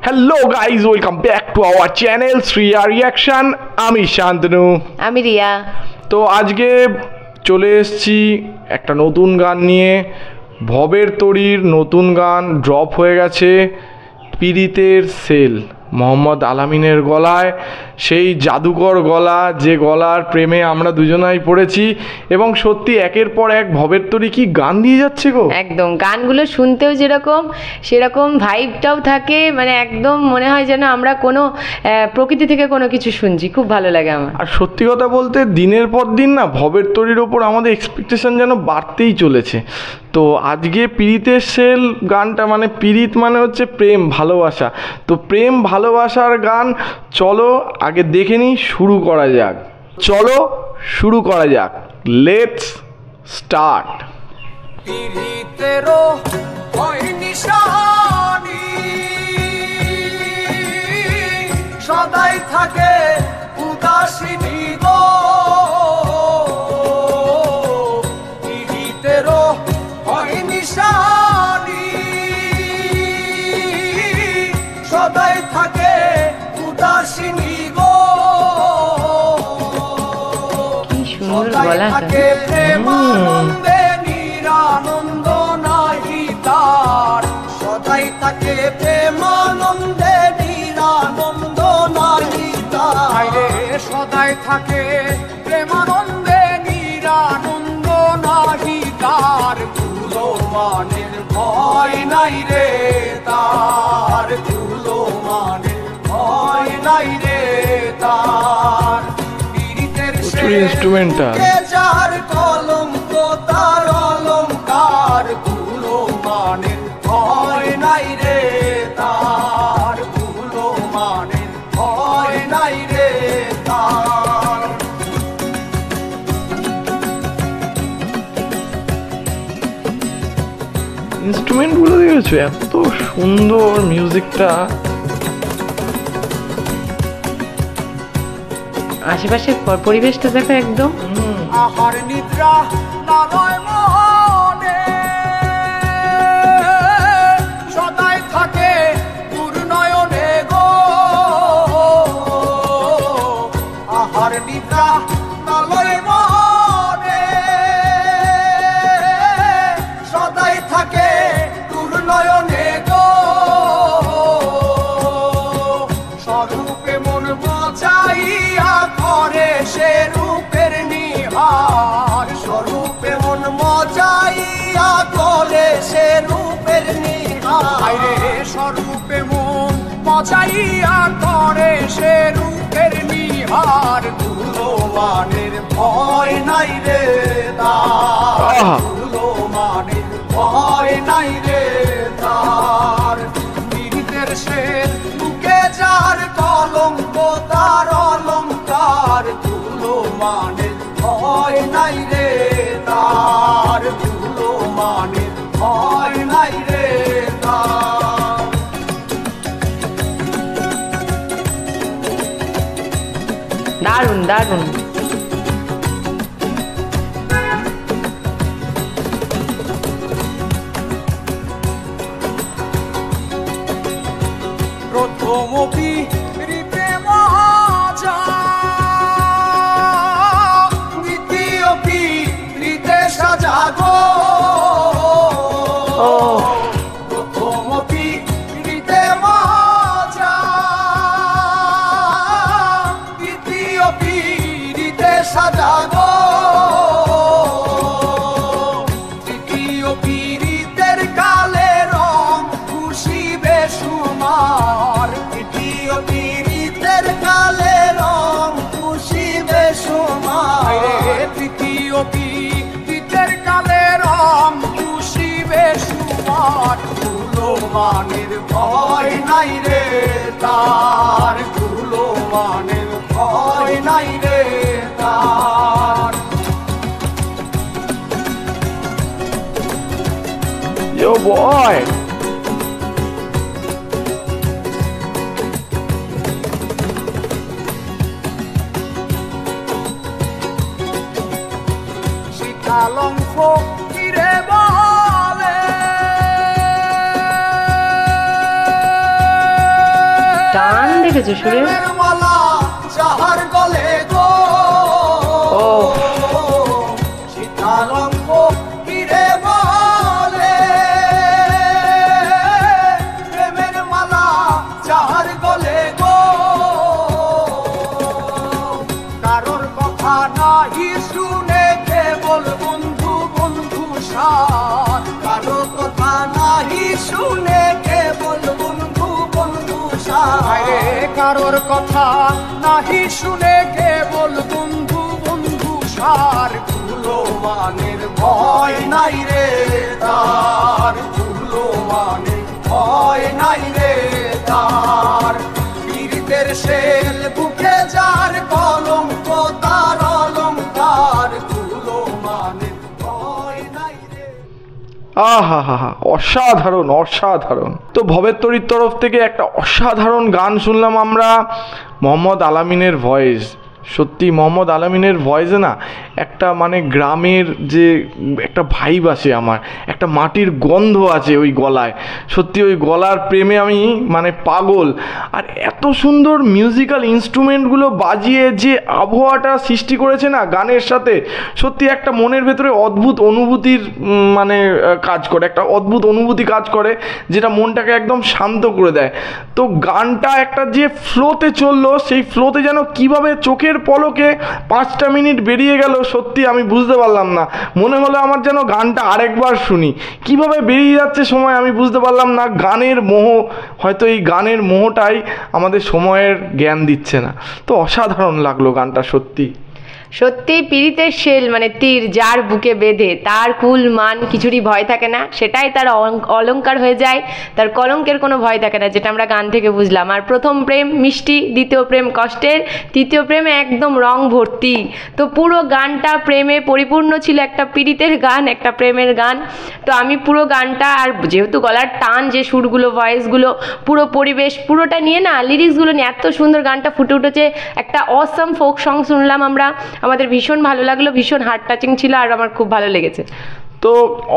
Hello guys, welcome back to our channel Shriya reaction. আমি শান্তনু, আমি রিয়া। তো আজকে চলে এসেছি একটা নতুন গান নিয়ে। ভবের তরীর নতুন গান ড্রপ হয়ে গেছে, পীড়িতের সেল। মোহাম্মদ আলামিনের গলায়, সেই জাদুকর গলা, যে গলার প্রেমে আমরা দুজনাই পড়েছি। এবং সত্যি একের পর এক ভবের তরী কি গান দিয়ে যাচ্ছে গো। একদম গানগুলো শুনতেও যেরকম সেরকম ভাইবটাও থাকে, মানে একদম মনে হয় যেন আমরা কোনো প্রকৃতি থেকে কোনো কিছু শুনছি। খুব ভালো লাগে আমার। আর সত্যি কথা বলতে দিনের পর দিন না ভবের তরীর ওপর আমাদের এক্সপেকটেশন যেন বাড়তেই চলেছে। তো আজকে পীড়িতের সেল গানটা, মানে পীড়িত মানে হচ্ছে প্রেম ভালোবাসা। তো প্রেম ভালোবাসার গান, চলো আগে দেখে নিই, শুরু করা যাক। চলো শুরু করা যাক, লেটস স্টার্ট। পীড়িতেরও হয় নিশানি, সদাই থাকে উদাসিনী গো। পীড়িতেরও হয় নিশানি, সদাই থাকে উদাসিনী গো। কি সুন্দর গলা। থাকে প্রেমানন্দে নিরানন্দ নাহি তার, সদাই থাকে প্রেমানন্দে নিরানন্দ নাহি তার। সদাই থাকে প্রেমানন্দে নিরানন্দ নাহি তার। ধুলো মানের ভয় নাই রে তার, ধুলো মানের ভয় নাই রে তার। পীড়িতের ইনস্ট্রুমেন্টাল, যার কলঙ্ক তার অলঙ্কার। ধুলো মানের ভয় নাই রে তার, ধুলো মানের ভয় নাই রে তার। ইনস্ট্রুমেন্টগুলো দেখেছো, এত সুন্দর মিউজিকটা। আশেপাশের পরিবেশটা দেখো একদম। আহার নিদ্রা নালয় মনে, সদাই থাকে দুর্নয়নে গো। আহার নিদ্রা নালয় মনে, সদাই থাকে দুর্নয়নে গো। স্বরূপে মন বাঁচাইয়া করে সে রূপের নিহার। স্বরূপে মন মজাইয়া করে সে রূপের নিহার। স্বরূপে মন মজাইয়া করে সে রূপের নিহার। ধুলো মানের ভয় নাই রে তার, ধুলো মানের ভয় নাই রে তার। পীড়িতের সেল বুকে যার কলঙ্ক তার অলঙ্কার। ধুলো মানের ভয় নাই রে তার, ধুলো মানের ভয় নাই রে তার। দারুণ দারুণ। প্রথম পীড়িতে মজা, দ্বিতীয় পীড়িতে সাজা গো। প্রথম পীড়িতে মজা, দ্বিতীয় পীড়িতে সাজা গো। তৃতীয় পীড়িতের কালে রং খুশি বেসুমার। তৃতীয় পীড়িতের কালে রং খুশি বেসুমার। তৃতীয় পীড়িতের কালে রং খুশি বেসুমার। ধুলো মানের ভয় নাই রে তার, ধুলো মানের ভয় নাই রে তার। Yo boy, শীতালং ফো কিরে বলে, টান দেখেছো সুরে? প্রেমের মালা যাহার গলে গো ও সীতালঙ্গ কিরে বলে প্রেমের মালা যাহার গলে গো কারোর কথা নাহি শুনে কেবল বন্ধু বন্ধু সার কারোর কথা নাহি শুনে কেবল বন্ধু বন্ধু সার কারোর কথা নাহি শুনে কেবল বন্ধু বন্ধু সার কুলো মানের ভয় নাই রে তার কুলো মানের ভয় নাই রে তার পীড়িতের শেল বুকে যার কলঙ্ক তার অলঙ্কার কুলো মানের ভয় নাই রে। আহা হা হা, অসাধারণ অসাধারণ। তো ভবের তরীর তরফ থেকে একটা অসাধারণ গান শুনলাম আমরা মোহাম্মদ আলামিনের ভয়েস। সত্যি মোহাম্মদ আলামিনের ভয়েসে না একটা মানে গ্রামের যে একটা ভাইব আসে, আমার একটা মাটির গন্ধ আছে ওই গলায়। সত্যি ওই গলার প্রেমে আমি মানে পাগল। আর এত সুন্দর মিউজিক্যাল ইনস্ট্রুমেন্টগুলো বাজিয়ে যে আবহাওয়াটা সৃষ্টি করেছে না গানের সাথে, সত্যি একটা মনের ভেতরে অদ্ভুত অনুভূতির মানে কাজ করে, একটা অদ্ভুত অনুভূতি কাজ করে যেটা মনটাকে একদম শান্ত করে দেয়। তো গানটা একটা যে ফ্লোতে চললো, সেই ফ্লোতে যেন কীভাবে চোখের পলকে 5টা মিনিট বেরিয়ে গেল সত্যি আমি বুঝতে পারলাম না। মনে হলো আমার যেন গানটা আরেকবার শুনি। কিভাবে বেরিয়ে যাচ্ছে সময় আমি বুঝতে পারলাম না। গানের মোহ, হয়তো এই গানের মোহটাই আমাদের সময়ের জ্ঞান দিচ্ছে না। তো অসাধারণ লাগলো গানটা সত্যি। সত্যি পীড়িতের শেল মানে তীর যার বুকে বেঁধে তার কুল মান কিছুরই ভয় থাকে না, সেটাই তার অলংকার হয়ে যায়, তার কলঙ্কের কোনো ভয় থাকে না, যেটা আমরা গান থেকে বুঝলাম। আর প্রথম প্রেম মিষ্টি, দ্বিতীয় প্রেম কষ্টের, তৃতীয় প্রেমে একদম রং ভর্তি। তো পুরো গানটা প্রেমে পরিপূর্ণ ছিল, একটা পীড়িতের গান, একটা প্রেমের গান। তো আমি পুরো গানটা, আর যেহেতু গলার টান, যে সুরগুলো, ভয়েসগুলো, পুরো পরিবেশ পুরোটা নিয়ে না, লিরিক্সগুলো নিয়ে এত সুন্দর গানটা ফুটে উঠেছে। একটা অসম ফোক সং শুনলাম আমরা, আমাদের ভীষণ ভালো লাগলো, ভীষণ হার্ট টাচিং ছিল, আর আমার খুব ভালো লেগেছে। তো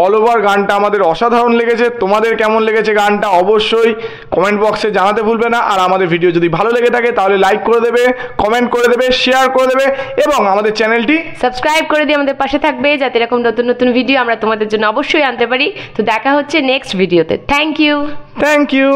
অল ওভার গানটা আমাদের অসাধারণ লেগেছে। তোমাদের কেমন লেগেছে গানটা অবশ্যই কমেন্ট বক্সে জানাতে ভুলবে না। আর আমাদের ভিডিও যদি ভালো লেগে থাকে তাহলে লাইক করে দেবে, কমেন্ট করে দেবে, শেয়ার করে দেবে এবং আমাদের চ্যানেলটি সাবস্ক্রাইব করে দিয়ে আমাদের পাশে থাকবে, যাতে এরকম নতুন নতুন ভিডিও আমরা তোমাদের জন্য অবশ্যই আনতে পারি। তো দেখা হচ্ছে নেক্সট ভিডিওতে। Thank you.